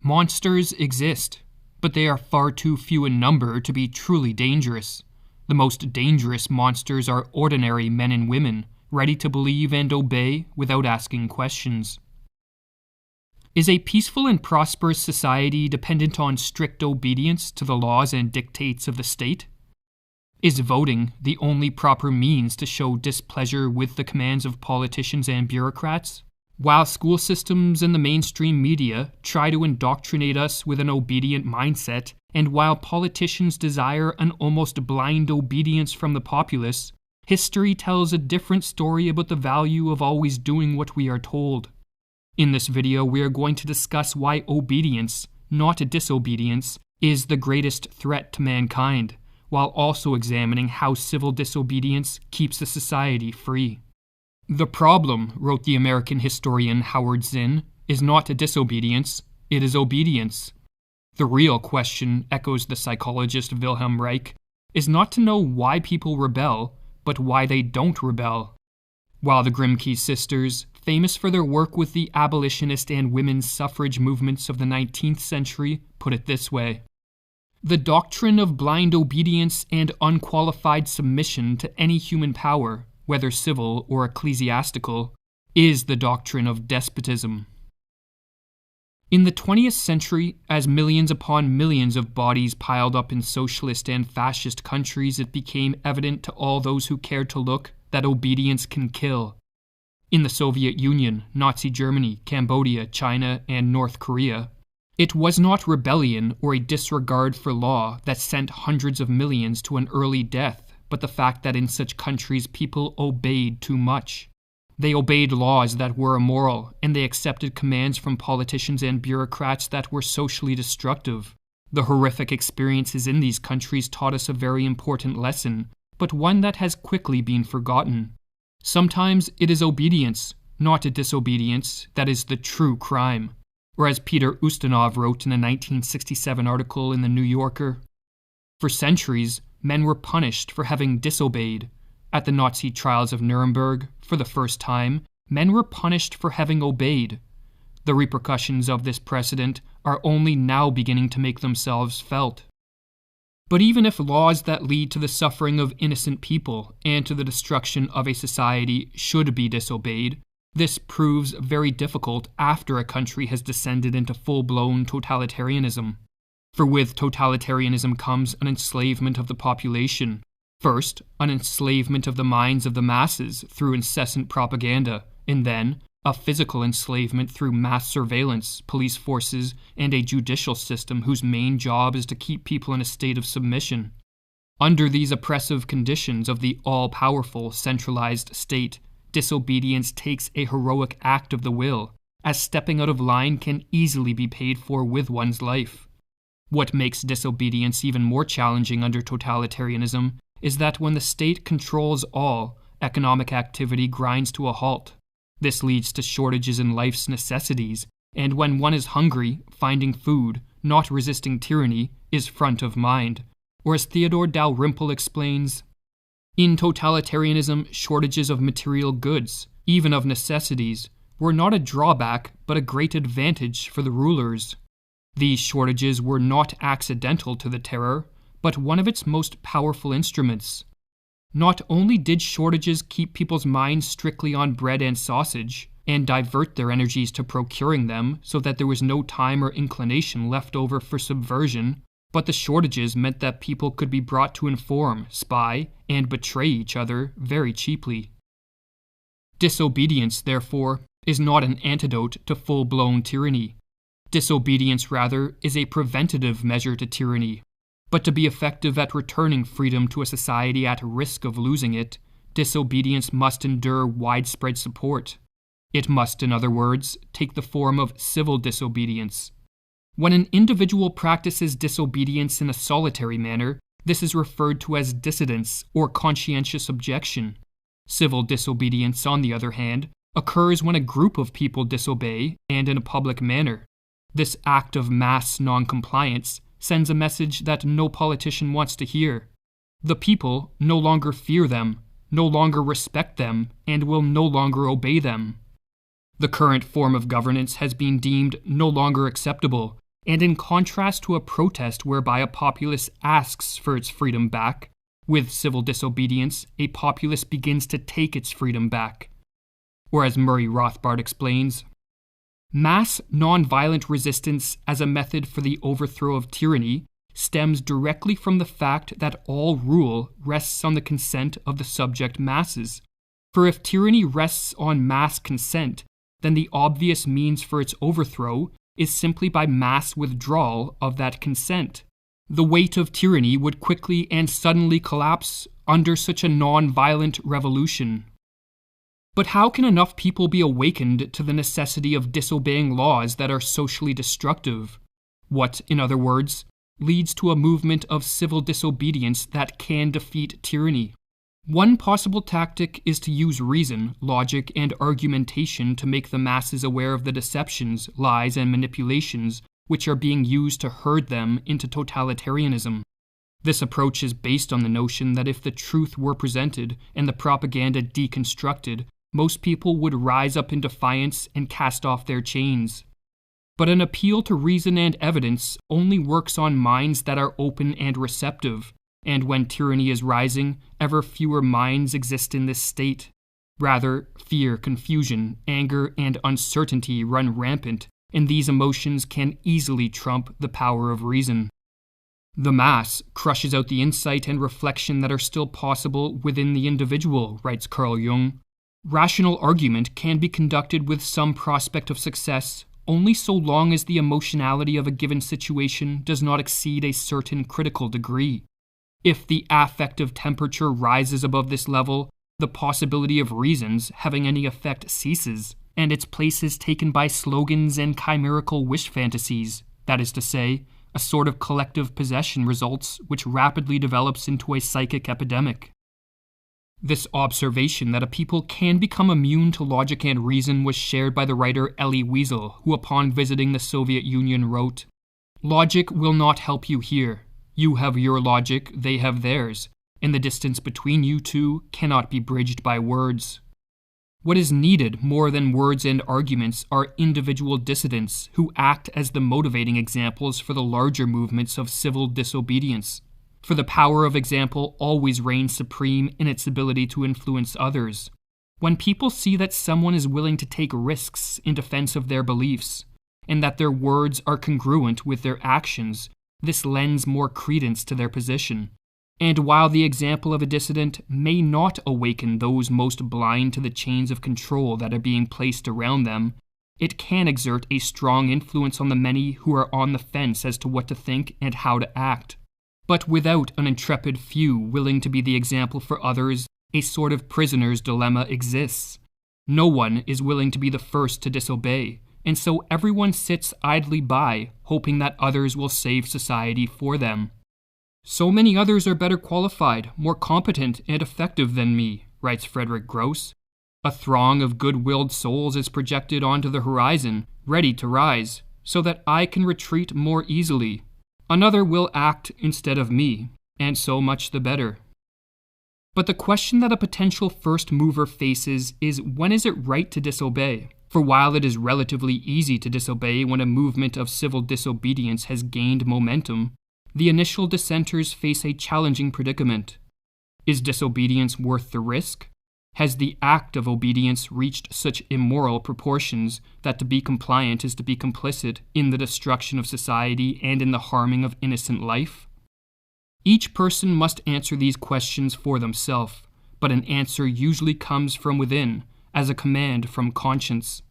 Monsters exist, but they are far too few in number to be truly dangerous. The most dangerous monsters are ordinary men and women, ready to believe and obey without asking questions. Is a peaceful and prosperous society dependent on strict obedience to the laws and dictates of the state? Is voting the only proper means to show displeasure with the commands of politicians and bureaucrats? While school systems and the mainstream media try to indoctrinate us with an obedient mindset, and while politicians desire an almost blind obedience from the populace, history tells a different story about the value of always doing what we are told. In this video, we are going to discuss why obedience, not disobedience, is the greatest threat to mankind, while also examining how civil disobedience keeps a society free. The problem, wrote the American historian Howard Zinn, is not disobedience, it is obedience. The real question, echoes the psychologist Wilhelm Reich, is not to know why people rebel, but why they don't rebel. While the Grimke sisters, famous for their work with the abolitionist and women's suffrage movements of the 19th century, put it this way: the doctrine of blind obedience and unqualified submission to any human power, whether civil or ecclesiastical, is the doctrine of despotism. In the 20th century, as millions upon millions of bodies piled up in socialist and fascist countries, it became evident to all those who cared to look that obedience can kill. In the Soviet Union, Nazi Germany, Cambodia, China, and North Korea, it was not rebellion or a disregard for law that sent hundreds of millions to an early death, but the fact that in such countries people obeyed too much. They obeyed laws that were immoral, and they accepted commands from politicians and bureaucrats that were socially destructive. The horrific experiences in these countries taught us a very important lesson, but one that has quickly been forgotten. Sometimes it is obedience, not disobedience, that is the true crime. Or as Peter Ustinov wrote in a 1967 article in The New Yorker, for centuries, men were punished for having disobeyed. At the Nazi trials of Nuremberg, for the first time, men were punished for having obeyed. The repercussions of this precedent are only now beginning to make themselves felt. But even if laws that lead to the suffering of innocent people and to the destruction of a society should be disobeyed, this proves very difficult after a country has descended into full-blown totalitarianism. For with totalitarianism comes an enslavement of the population. First, an enslavement of the minds of the masses through incessant propaganda, and then a physical enslavement through mass surveillance, police forces, and a judicial system whose main job is to keep people in a state of submission. Under these oppressive conditions of the all-powerful, centralized state, disobedience takes a heroic act of the will, as stepping out of line can easily be paid for with one's life. What makes disobedience even more challenging under totalitarianism is that when the state controls all, economic activity grinds to a halt. This leads to shortages in life's necessities, and when one is hungry, finding food, not resisting tyranny, is front of mind. Or as Theodore Dalrymple explains, in totalitarianism, shortages of material goods, even of necessities, were not a drawback but a great advantage for the rulers. These shortages were not accidental to the terror, but one of its most powerful instruments. Not only did shortages keep people's minds strictly on bread and sausage, and divert their energies to procuring them so that there was no time or inclination left over for subversion, but the shortages meant that people could be brought to inform, spy, and betray each other very cheaply. Disobedience, therefore, is not an antidote to full-blown tyranny. Disobedience, rather, is a preventative measure to tyranny. But to be effective at returning freedom to a society at risk of losing it, disobedience must endure widespread support. It must, in other words, take the form of civil disobedience. When an individual practices disobedience in a solitary manner, this is referred to as dissidence or conscientious objection. Civil disobedience, on the other hand, occurs when a group of people disobey, and in a public manner. This act of mass noncompliance sends a message that no politician wants to hear. The people no longer fear them, no longer respect them, and will no longer obey them. The current form of governance has been deemed no longer acceptable, And in contrast to a protest whereby a populace asks for its freedom back, with civil disobedience, a populace begins to take its freedom back. Or as Murray Rothbard explains, mass nonviolent resistance as a method for the overthrow of tyranny stems directly from the fact that all rule rests on the consent of the subject masses. For if tyranny rests on mass consent, then the obvious means for its overthrow is simply by mass withdrawal of that consent. The weight of tyranny would quickly and suddenly collapse under such a non-violent revolution. But how can enough people be awakened to the necessity of disobeying laws that are socially destructive? What, in other words, leads to a movement of civil disobedience that can defeat tyranny? One possible tactic is to use reason, logic, and argumentation to make the masses aware of the deceptions, lies, and manipulations which are being used to herd them into totalitarianism. This approach is based on the notion that if the truth were presented and the propaganda deconstructed, most people would rise up in defiance and cast off their chains. But an appeal to reason and evidence only works on minds that are open and receptive, and when tyranny is rising, ever fewer minds exist in this state. Rather, fear, confusion, anger, and uncertainty run rampant, and these emotions can easily trump the power of reason. The mass crushes out the insight and reflection that are still possible within the individual, writes Carl Jung. Rational argument can be conducted with some prospect of success only so long as the emotionality of a given situation does not exceed a certain critical degree. If the affective temperature rises above this level, the possibility of reasons having any effect ceases, and its place is taken by slogans and chimerical wish fantasies. That is to say, a sort of collective possession results which rapidly develops into a psychic epidemic. This observation that a people can become immune to logic and reason was shared by the writer Elie Wiesel, who upon visiting the Soviet Union wrote, "Logic will not help you here. You have your logic, they have theirs, and the distance between you two cannot be bridged by words." What is needed more than words and arguments are individual dissidents who act as the motivating examples for the larger movements of civil disobedience. For the power of example always reigns supreme in its ability to influence others. When people see that someone is willing to take risks in defense of their beliefs, and that their words are congruent with their actions, this lends more credence to their position. And while the example of a dissident may not awaken those most blind to the chains of control that are being placed around them, it can exert a strong influence on the many who are on the fence as to what to think and how to act. But without an intrepid few willing to be the example for others, a sort of prisoner's dilemma exists. No one is willing to be the first to disobey, and so everyone sits idly by, hoping that others will save society for them. "So many others are better qualified, more competent and effective than me," writes Frederick Gross. "A throng of good-willed souls is projected onto the horizon, ready to rise, so that I can retreat more easily. Another will act instead of me, and so much the better." But the question that a potential first mover faces is, when is it right to disobey? For while it is relatively easy to disobey when a movement of civil disobedience has gained momentum, the initial dissenters face a challenging predicament. Is disobedience worth the risk? Has the act of obedience reached such immoral proportions that to be compliant is to be complicit in the destruction of society and in the harming of innocent life? Each person must answer these questions for themselves, but an answer usually comes from within, as a command from conscience.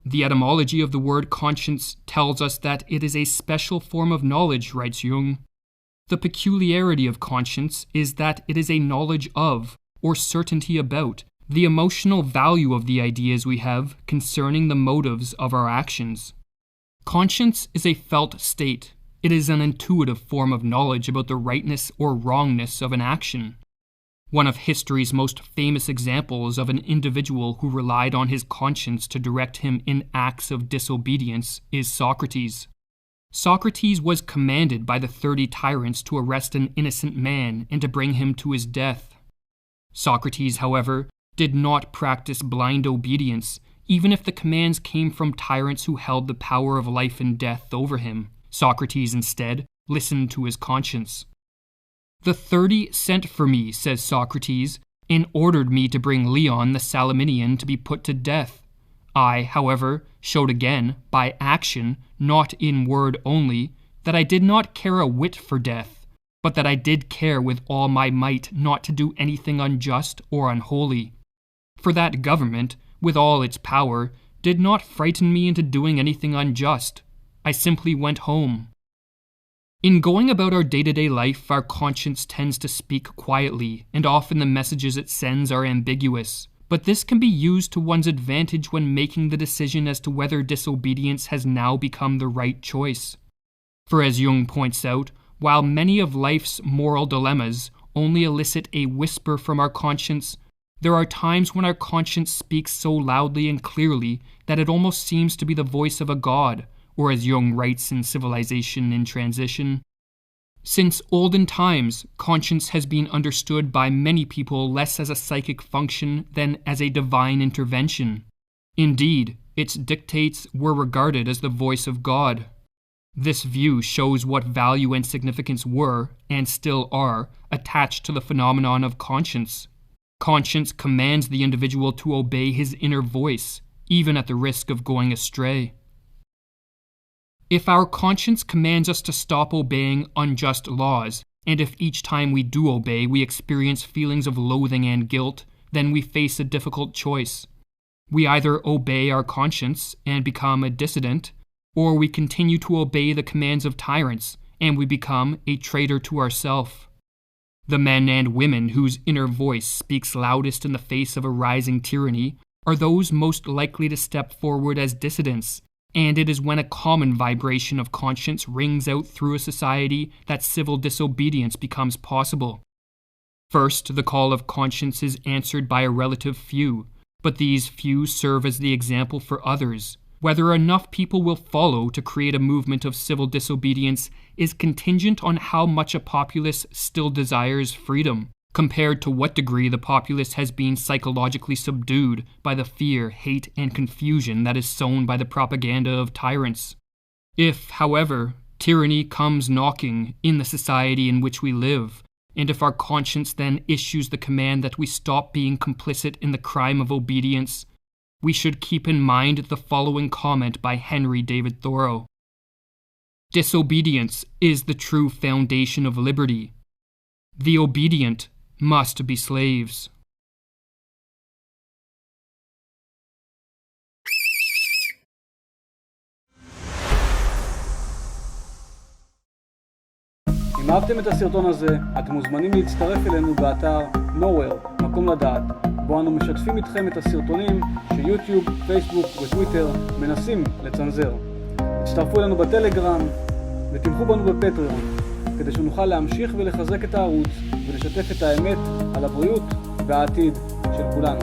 The etymology of the word conscience tells us that it is a special form of knowledge, writes Jung. The peculiarity of conscience is that it is a knowledge of, or certainty about, the emotional value of the ideas we have concerning the motives of our actions. Conscience is a felt state. It is an intuitive form of knowledge about the rightness or wrongness of an action. One of history's most famous examples of an individual who relied on his conscience to direct him in acts of disobedience is Socrates. Socrates was commanded by the 30 tyrants to arrest an innocent man and to bring him to his death. Socrates, however, did not practice blind obedience, even if the commands came from tyrants who held the power of life and death over him. Socrates instead listened to his conscience. "The 30 sent for me," says Socrates, "and ordered me to bring Leon the Salaminian to be put to death. I, however, showed again, by action, not in word only, that I did not care a whit for death, but that I did care with all my might not to do anything unjust or unholy. For that government, with all its power, did not frighten me into doing anything unjust. I simply went home." In going about our day-to-day life, our conscience tends to speak quietly, and often the messages it sends are ambiguous. But this can be used to one's advantage when making the decision as to whether disobedience has now become the right choice. For as Jung points out, while many of life's moral dilemmas only elicit a whisper from our conscience, there are times when our conscience speaks so loudly and clearly that it almost seems to be the voice of a god, or as Jung writes in Civilization in Transition, "Since olden times, conscience has been understood by many people less as a psychic function than as a divine intervention. Indeed, its dictates were regarded as the voice of God. This view shows what value and significance were, and still are, attached to the phenomenon of conscience. Conscience commands the individual to obey his inner voice, even at the risk of going astray. If our conscience commands us to stop obeying unjust laws, and if each time we do obey we experience feelings of loathing and guilt, then we face a difficult choice. We either obey our conscience and become a dissident, or we continue to obey the commands of tyrants, and we become a traitor to ourself. The men and women whose inner voice speaks loudest in the face of a rising tyranny are those most likely to step forward as dissidents, and it is when a common vibration of conscience rings out through a society that civil disobedience becomes possible. First, the call of conscience is answered by a relative few, but these few serve as the example for others. Whether enough people will follow to create a movement of civil disobedience is contingent on how much a populace still desires freedom, compared to what degree the populace has been psychologically subdued by the fear, hate, and confusion that is sown by the propaganda of tyrants. If, however, tyranny comes knocking in the society in which we live, and if our conscience then issues the command that we stop being complicit in the crime of obedience, we should keep in mind the following comment by Henry David Thoreau. "Disobedience is the true foundation of liberty. The obedient must be slaves." אם אהבתם את הסרטון הזה, אתם מוזמנים להצטרף אלינו באתר nowhere, מקום לדעת, בו אנו משתפים איתכם את הסרטונים שיוטיוב, פייסבוק וטוויטר מנסים לצנזר. הצטרפו אלינו בטלגרם ותמכו בנו בפטריון, כדי שנוכל להמשיך ולחזק את הערוץ ולשתף את האמת על הבריאות והעתיד של כולנו.